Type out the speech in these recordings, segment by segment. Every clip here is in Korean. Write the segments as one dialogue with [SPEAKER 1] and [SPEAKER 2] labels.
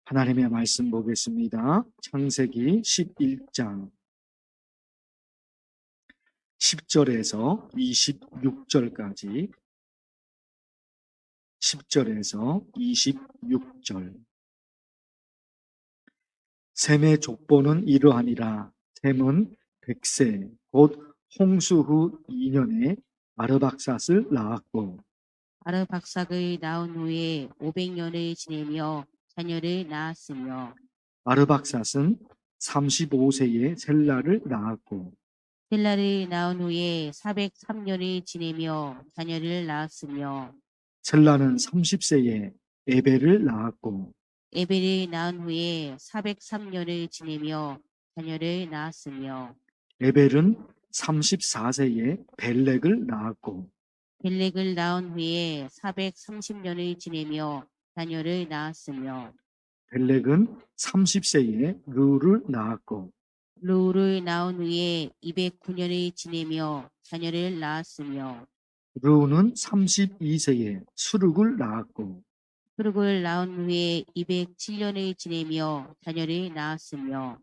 [SPEAKER 1] 하나님의 말씀 보겠습니다. 창세기 11장 10절에서 26절까지 10절에서 26절. 셈의 족보는 이러하니라. 셈은 백세 곧 홍수 후 2년에 아르박삿을 낳았고
[SPEAKER 2] 아르박삭을 낳은 후에 500년을 지내며 자녀를 낳았으며
[SPEAKER 1] 아르박삿은 35세에 셀라를 낳았고
[SPEAKER 2] 셀라를 낳은 후에 403년을 지내며 자녀를 낳았으며
[SPEAKER 1] 셀라는 30세에 에벨을 낳았고
[SPEAKER 2] 에벨을 낳은 후에 403년을 지내며 자녀를 낳았으며
[SPEAKER 1] 에벨은 34세에 벨렉을 낳았고
[SPEAKER 2] 벨렉을 낳은 후에 430년을 지내며 자녀를 낳았으며
[SPEAKER 1] 벨렉은 30세에 르를 낳았고
[SPEAKER 2] 루를 낳은 후에 209년을 지내며 자녀를 낳았으며
[SPEAKER 1] 르는 32세에 수룩을 낳았고
[SPEAKER 2] 수룩을 낳은 후에 207년을 지내며 자녀를 낳았으며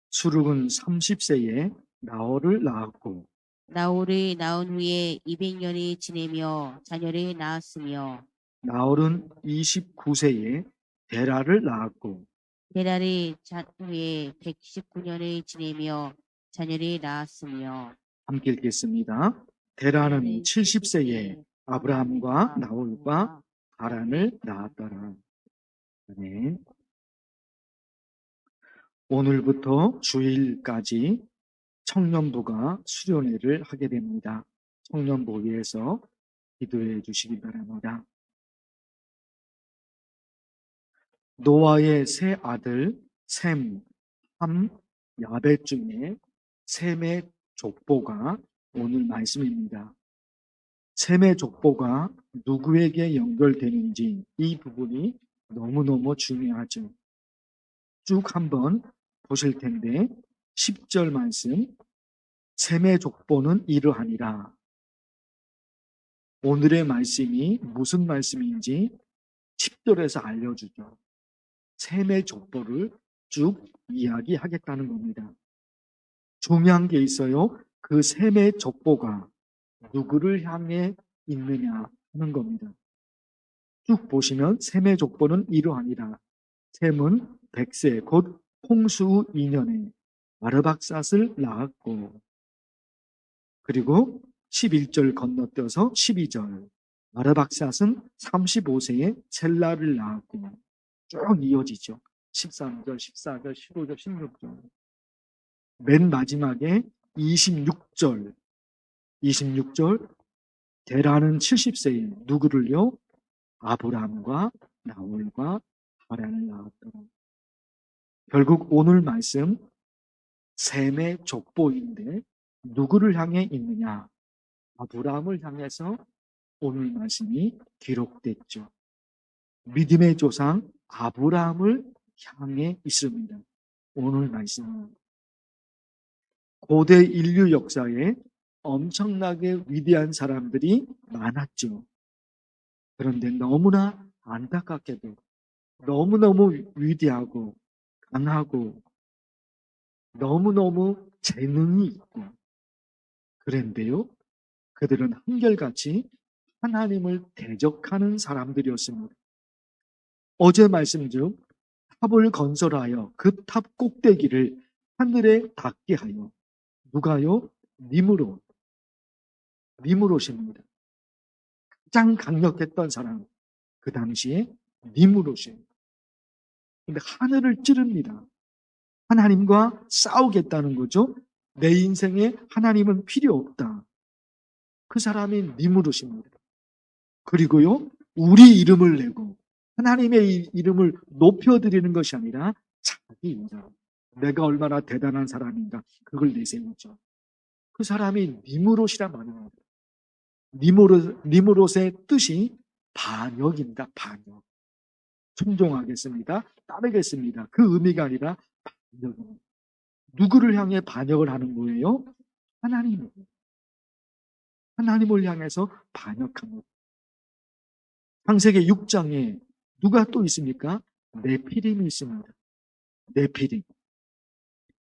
[SPEAKER 1] 수룩은 30세에 나홀을 낳았고
[SPEAKER 2] 나홀을 낳은 후에 200년을 지내며 자녀를 낳았으며
[SPEAKER 1] 나홀은 29세에 데라를 낳았고
[SPEAKER 2] 데라를 후에 119년을 지내며 자녀를 낳았으며
[SPEAKER 1] 함께 읽겠습니다. 데라는 70세에 아브라함과 나홀과 하란을 낳았더라. 아멘. 오늘부터 주일까지 청년부가 수련회를 하게 됩니다. 청년부 위에서 기도해 주시기 바랍니다. 노아의 세 아들 셈, 함, 야벳 중에 셈의 족보가 오늘 말씀입니다. 셈의 족보가 누구에게 연결되는지 이 부분이 너무너무 중요하죠. 쭉 한번 보실 텐데 10절 말씀, 셈의 족보는 이러하니라. 오늘의 말씀이 무슨 말씀인지 10절에서 알려주죠. 셈의 족보를 쭉 이야기하겠다는 겁니다. 중요한 게 있어요. 그 셈의 족보가 누구를 향해 있느냐 하는 겁니다. 쭉 보시면 셈의 족보는 이러하니라. 셈은 백세 곧 홍수 후 2년에 아르박삿을 낳았고 그리고 11절 건너뛰어서 12절 아르박삿은 35세에 셀라를 낳았고 쭉 이어지죠. 13절, 14절, 15절, 16절 맨 마지막에 26절 데라는 70세에 누구를요? 아브람과 나홀과 하란을 낳았더라. 결국 오늘 말씀 셈의 족보인데 누구를 향해 있느냐? 아브람을 향해서 오늘 말씀이 기록됐죠. 믿음의 조상 아브람을 향해 있습니다. 오늘 말씀은 고대 인류 역사에 엄청나게 위대한 사람들이 많았죠. 그런데 너무나 안타깝게도 너무너무 위대하고 강하고 너무너무 재능이 있고 그런데요, 그들은 한결같이 하나님을 대적하는 사람들이었습니다. 어제 말씀 중 탑을 건설하여 그 탑 꼭대기를 하늘에 닿게 하여 누가요? 니무롯입니다. 가장 강력했던 사람, 그 당시에 니무롯입니다. 근데 하늘을 찌릅니다. 하나님과 싸우겠다는 거죠. 내 인생에 하나님은 필요 없다. 그 사람이 니무롯입니다. 그리고요, 우리 이름을 내고 하나님의 이름을 높여드리는 것이 아니라 자기 인정, 내가 얼마나 대단한 사람인가 그걸 내세우죠. 그 사람이 니무롯이라 말합니다. 니무롯의 뜻이 반역입니다. 반역. 순종하겠습니다. 따르겠습니다. 그 의미가 아니라 반역입니다. 누구를 향해 반역을 하는 거예요? 하나님을 향해서 반역합니다. 창세기 6장에 누가 또 있습니까? 네피림이 있습니다. 네피림.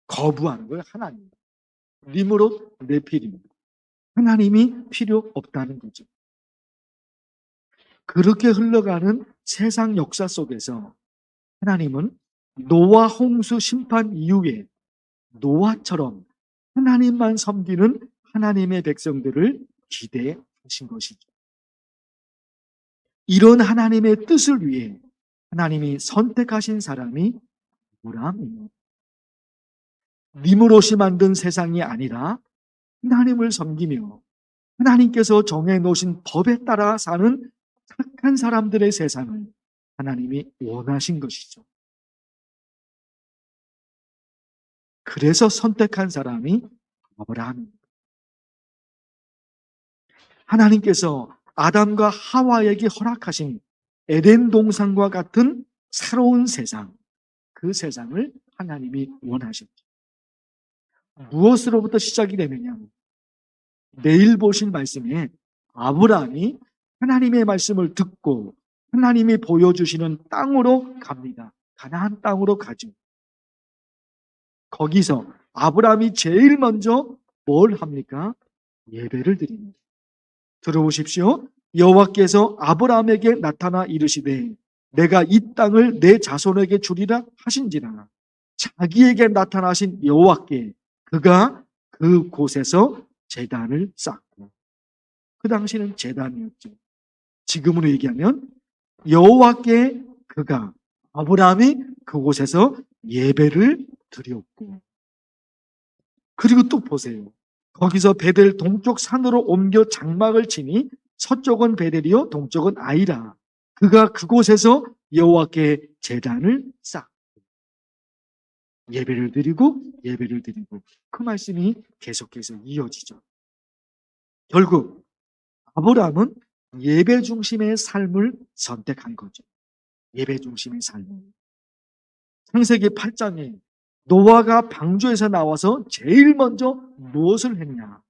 [SPEAKER 1] 거부하는 거예요, 하나님. 니므롯, 네피림. 하나님이 필요 없다는 거죠. 그렇게 흘러가는 세상 역사 속에서 하나님은 노아 홍수 심판 이후에 노아처럼 하나님만 섬기는 하나님의 백성들을 기대하신 것이죠. 이런 하나님의 뜻을 위해 하나님이 선택하신 사람이 아브라함입니다. 니므롯이 만든 세상이 아니라 하나님을 섬기며 하나님께서 정해놓으신 법에 따라 사는 착한 사람들의 세상을 하나님이 원하신 것이죠. 그래서 선택한 사람이 아브라함입니다. 하나님께서 아담과 하와에게 허락하신 에덴 동산과 같은 새로운 세상, 그 세상을 하나님이 원하셨죠. 무엇으로부터 시작이 되느냐? 내일 보실 말씀에 아브라함이 하나님의 말씀을 듣고 하나님이 보여주시는 땅으로 갑니다. 가나안 땅으로 가죠. 거기서 아브라함이 제일 먼저 뭘 합니까? 예배를 드립니다. 들어보십시오. 여호와께서 아브라함에게 나타나 이르시되 내가 이 땅을 내 자손에게 주리라 하신지라. 자기에게 나타나신 여호와께 그가 그 곳에서 제단을 쌓고, 그 당시는 제단이었죠. 지금으로 얘기하면 여호와께 그가, 아브라함이 그곳에서 예배를 드렸고, 그리고 또 보세요. 거기서 베델 동쪽 산으로 옮겨 장막을 치니 서쪽은 베델이요 동쪽은 아이라. 그가 그곳에서 여호와께 제단을 쌓고 예배를 드리고 그 말씀이 계속해서 이어지죠. 결국 아브라함은 예배 중심의 삶을 선택한 거죠. 예배 중심의 삶. 창세기 8장에 노아가 방주에서 나와서 제일 먼저 무엇을 했냐?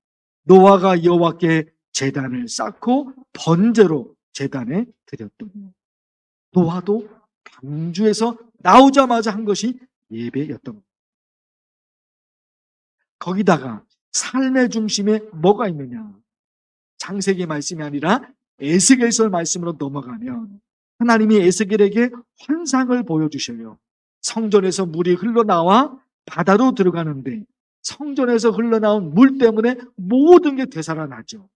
[SPEAKER 1] 노아가 여호와께 제단을 쌓고 번제로 제단에 드렸더니 노아도 방주에서 나오자마자 한 것이 예배였던 겁니다. 거기다가 삶의 중심에 뭐가 있느냐? 창세기 말씀이 아니라 에스겔서 말씀으로 넘어가면 하나님이 에스겔에게 환상을 보여주셔요. 성전에서 물이 흘러나와 바다로 들어가는데 성전에서 흘러나온 물 때문에 모든 게 되살아나죠.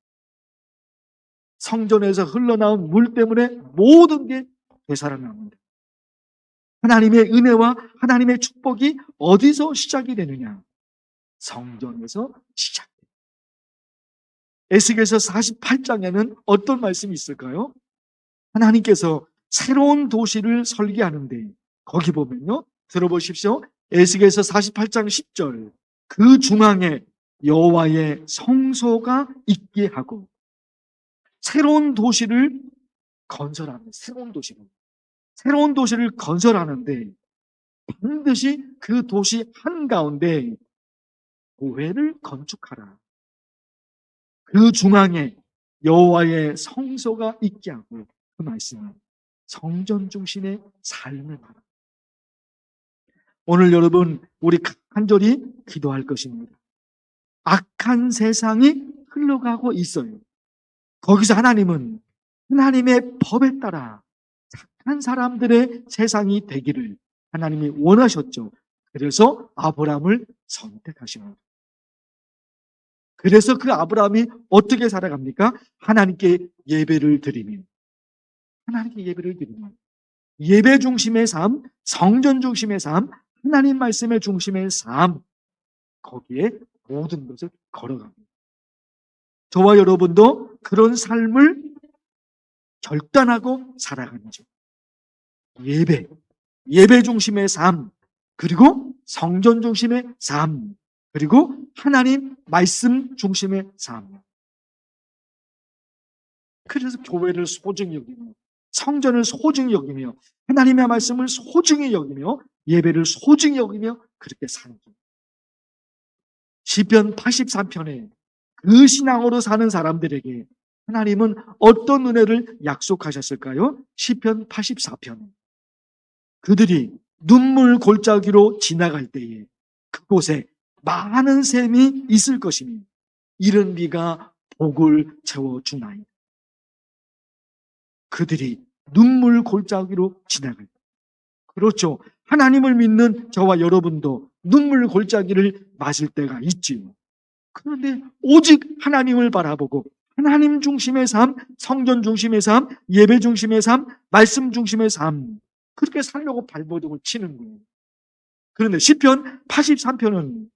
[SPEAKER 1] 성전에서 흘러나온 물 때문에 모든 게 되살아납니다. 하나님의 은혜와 하나님의 축복이 어디서 시작이 되느냐? 성전에서 시작돼요. 에스겔서 48장에는 어떤 말씀이 있을까요? 하나님께서 새로운 도시를 설계하는데 거기 보면요. 들어보십시오. 에스겔서 48장 10절. 그 중앙에 여호와의 성소가 있게 하고 새로운 도시를 건설합니다. 새로운 도시를 건설하는데 반드시 그 도시 한가운데 교회를 건축하라. 그 중앙에 여호와의 성소가 있게 하고, 그 말씀은 성전 중심의 삶을 말합니다. 오늘 여러분 우리 간절히 기도할 것입니다. 악한 세상이 흘러가고 있어요. 거기서 하나님은 하나님의 법에 따라 착한 사람들의 세상이 되기를 하나님이 원하셨죠. 그래서 아브라함을 선택하십니다. 그래서 그 아브라함이 어떻게 살아갑니까? 하나님께 예배를 드리며, 예배 중심의 삶, 성전 중심의 삶, 하나님 말씀의 중심의 삶, 거기에 모든 것을 걸어갑니다. 저와 여러분도 그런 삶을 결단하고 살아가는죠. 예배 중심의 삶, 그리고 성전 중심의 삶, 그리고 하나님 말씀 중심의 삶. 그래서 교회를 소중히 여기며, 성전을 소중히 여기며, 하나님의 말씀을 소중히 여기며, 예배를 소중히 여기며 그렇게 사는 거예요. 시편 83편에 그 신앙으로 사는 사람들에게 하나님은 어떤 은혜를 약속하셨을까요? 시편 84편. 그들이 눈물 골짜기로 지나갈 때에 그곳에 많은 샘이 있을 것이니 이른 비가 복을 채워주나이다. 그들이 눈물 골짜기로 지나갈 때, 그렇죠. 하나님을 믿는 저와 여러분도 눈물 골짜기를 맞을 때가 있지요. 그런데 오직 하나님을 바라보고 하나님 중심의 삶, 성전 중심의 삶, 예배 중심의 삶, 말씀 중심의 삶, 그렇게 살려고 발버둥을 치는 거예요. 그런데 시편 83편은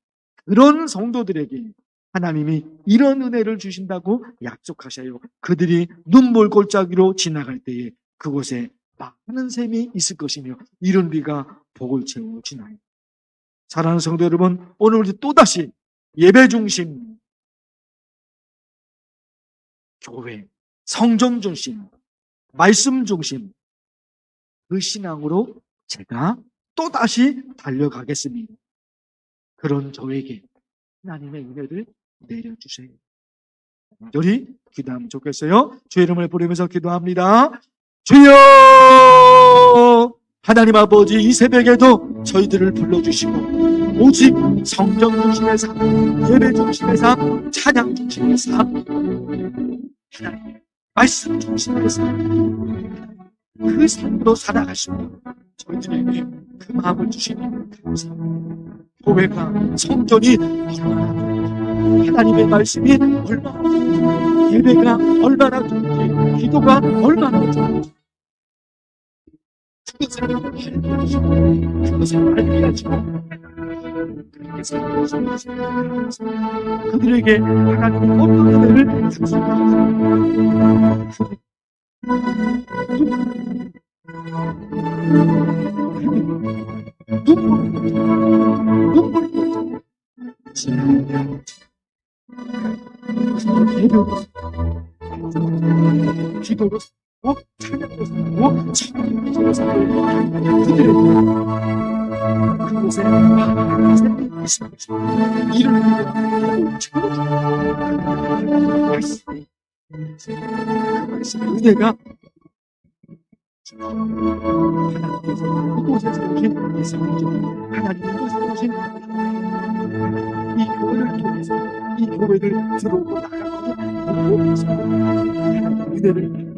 [SPEAKER 1] 그런 성도들에게 하나님이 이런 은혜를 주신다고 약속하셔요. 그들이 눈물 골짜기로 지나갈 때에 그곳에 많은 샘이 있을 것이며 이른 비가 복을 채워 지나요. 사랑하는 성도 여러분, 오늘 우리 또다시 예배 중심, 교회, 성전 중심, 말씀 중심, 그 신앙으로 제가 또다시 달려가겠습니다. 그런 저에게 하나님의 은혜를 내려주세요. 간절히 기도하면 좋겠어요. 주의 이름을 부르면서 기도합니다. 주여! 하나님 아버지, 이 새벽에도 저희들을 불러주시고 오직 성전 중심의 삶, 예배 중심의 삶, 찬양 중심의 삶, 하나님 말씀 중심의 삶, 그 삶으로 살아가시고 저희들에게 그 마음을 주시니 감사합니다. 교회가, 성전이 얼마나, 하나님의 말씀이 얼마나, 예배가 얼마나 좋은지, 기도가 얼마나 좋은지 그것을 알게 하시고 그것을 알게 하시고 그렇게 살아가시고 그들에게 하나님의 어떤 은혜를 약속하셨습니다. 눈물 기도로 찬양으로 살고 찬양으로 살고 그들의 그곳에 하나님의 샘이 있습니다. 이런 일을 채워주는 말씀이 그 말씀의 은혜가 하나님께서 이곳에서 오신 이 성전, 하나님 이곳에서 오신 이 교회를 통해서 이 교회를 들어오고 나가는 모든 하나님의 은혜를